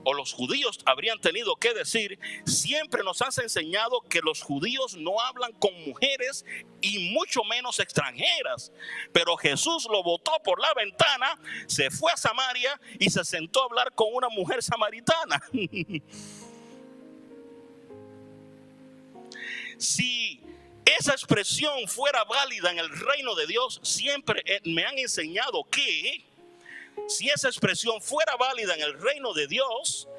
o los judíos habrían tenido que decir, siempre nos has enseñado que los judíos no hablan con mujeres y mucho menos extranjeras. Pero Jesús lo botó por la ventana, se fue a Samaria y se sentó a hablar con una mujer samaritana. Si esa expresión fuera válida en el reino de Dios, siempre me han enseñado que si esa expresión fuera válida en el reino de Dios,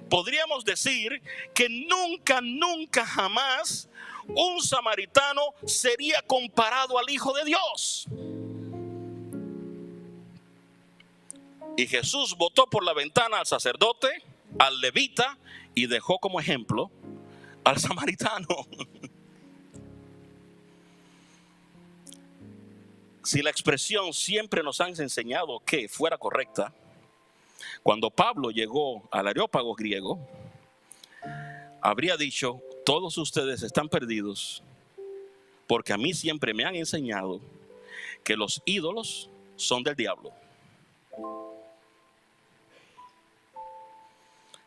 podríamos decir que nunca jamás un samaritano sería comparado al Hijo de Dios. Y Jesús botó por la ventana al sacerdote, al levita, y dejó como ejemplo al samaritano. Si la expresión siempre nos han enseñado que fuera correcta, cuando Pablo llegó al Areópago griego, habría dicho: todos ustedes están perdidos, porque a mí siempre me han enseñado que los ídolos son del diablo.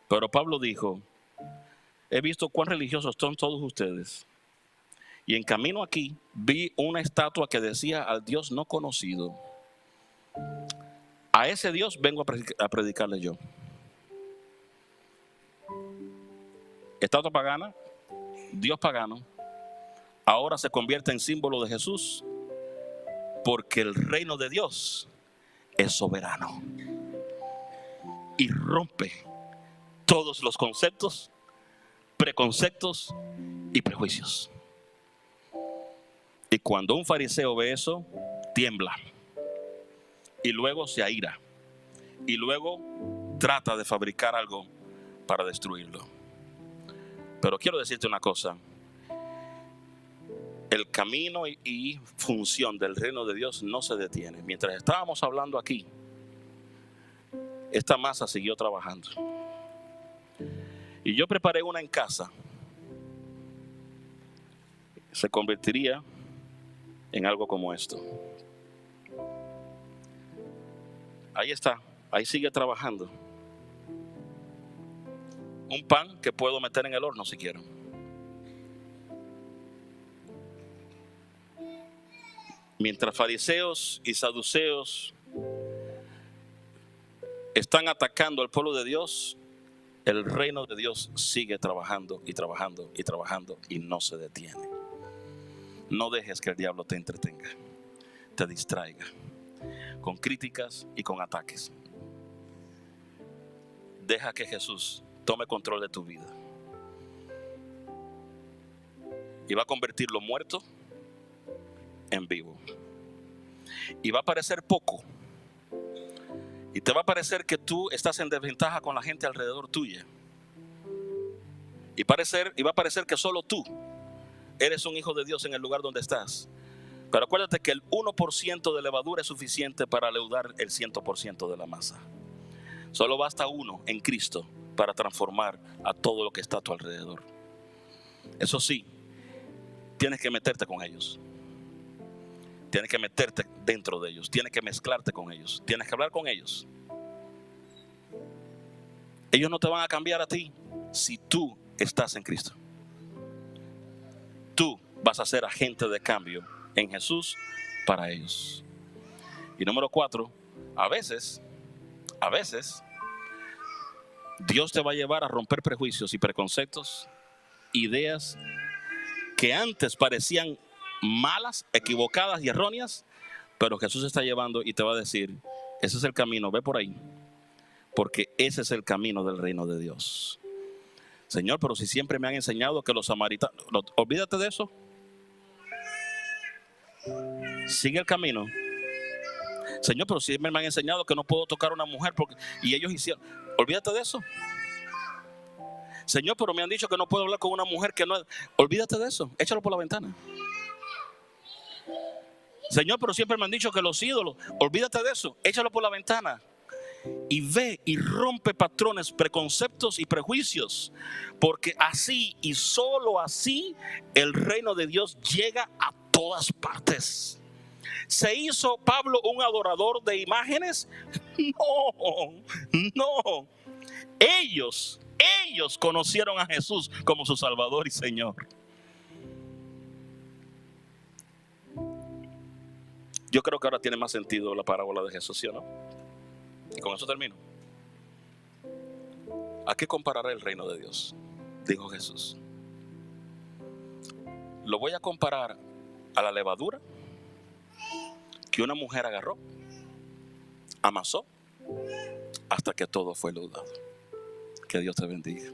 Pero Pablo dijo: he visto cuán religiosos son todos ustedes. Y en camino aquí vi una estatua que decía al Dios no conocido. A ese Dios vengo a predicarle yo. Estatua pagana, Dios pagano, ahora se convierte en símbolo de Jesús, porque el reino de Dios es soberano y rompe todos los conceptos, preconceptos y prejuicios. Y cuando un fariseo ve eso, tiembla. Y luego se aira. Y luego trata de fabricar algo para destruirlo. Pero quiero decirte una cosa. el camino y función del reino de Dios no se detiene. Mientras estábamos hablando aquí, esta masa siguió trabajando. Y yo preparé una en casa. Se convertiría en algo como esto. Ahí está, ahí sigue trabajando. Un pan que puedo meter en el horno si quiero. Mientras fariseos y saduceos están atacando al pueblo de Dios, el reino de Dios sigue trabajando y trabajando y trabajando y no se detiene. No dejes que el diablo te entretenga, te distraiga con críticas y con ataques. Deja que Jesús tome control de tu vida y va a convertir lo muerto en vivo. Y va a parecer poco. Y te va a parecer que tú estás en desventaja con la gente alrededor tuya. Y va a parecer que solo tú eres un hijo de Dios en el lugar donde estás. Pero acuérdate que el 1% de levadura es suficiente para leudar el 100% de la masa. Solo basta uno en Cristo para transformar a todo lo que está a tu alrededor. Eso sí, tienes que meterte con ellos. Tienes que meterte dentro de ellos. Tienes que mezclarte con ellos. Tienes que hablar con ellos. Ellos no te van a cambiar a ti si tú estás en Cristo. Tú vas a ser agente de cambio en Jesús para ellos. Y número 4, a veces, Dios te va a llevar a romper prejuicios y preconceptos, ideas que antes parecían malas, equivocadas y erróneas, pero Jesús está llevando y te va a decir, ese es el camino, ve por ahí, porque ese es el camino del reino de Dios. Señor, pero si siempre me han enseñado que los samaritanos, olvídate de eso. Sigue el camino. Señor, pero siempre me han enseñado que no puedo tocar a una mujer y ellos hicieron. Olvídate de eso. Señor, pero me han dicho que no puedo hablar con una mujer que no es. Olvídate de eso, échalo por la ventana. Señor, pero siempre me han dicho que los ídolos. Olvídate de eso, échalo por la ventana. Y ve y rompe patrones, preconceptos y prejuicios. Porque así y solo así el reino de Dios llega a todas partes. ¿Se hizo Pablo un adorador de imágenes? No. Ellos conocieron a Jesús como su Salvador y Señor. Yo creo que ahora tiene más sentido la parábola de Jesús, ¿sí o no? Y con eso termino. ¿A qué compararé el reino de Dios? Dijo Jesús. Lo voy a comparar a la levadura que una mujer agarró, amasó, hasta que todo fue leudado. Que Dios te bendiga.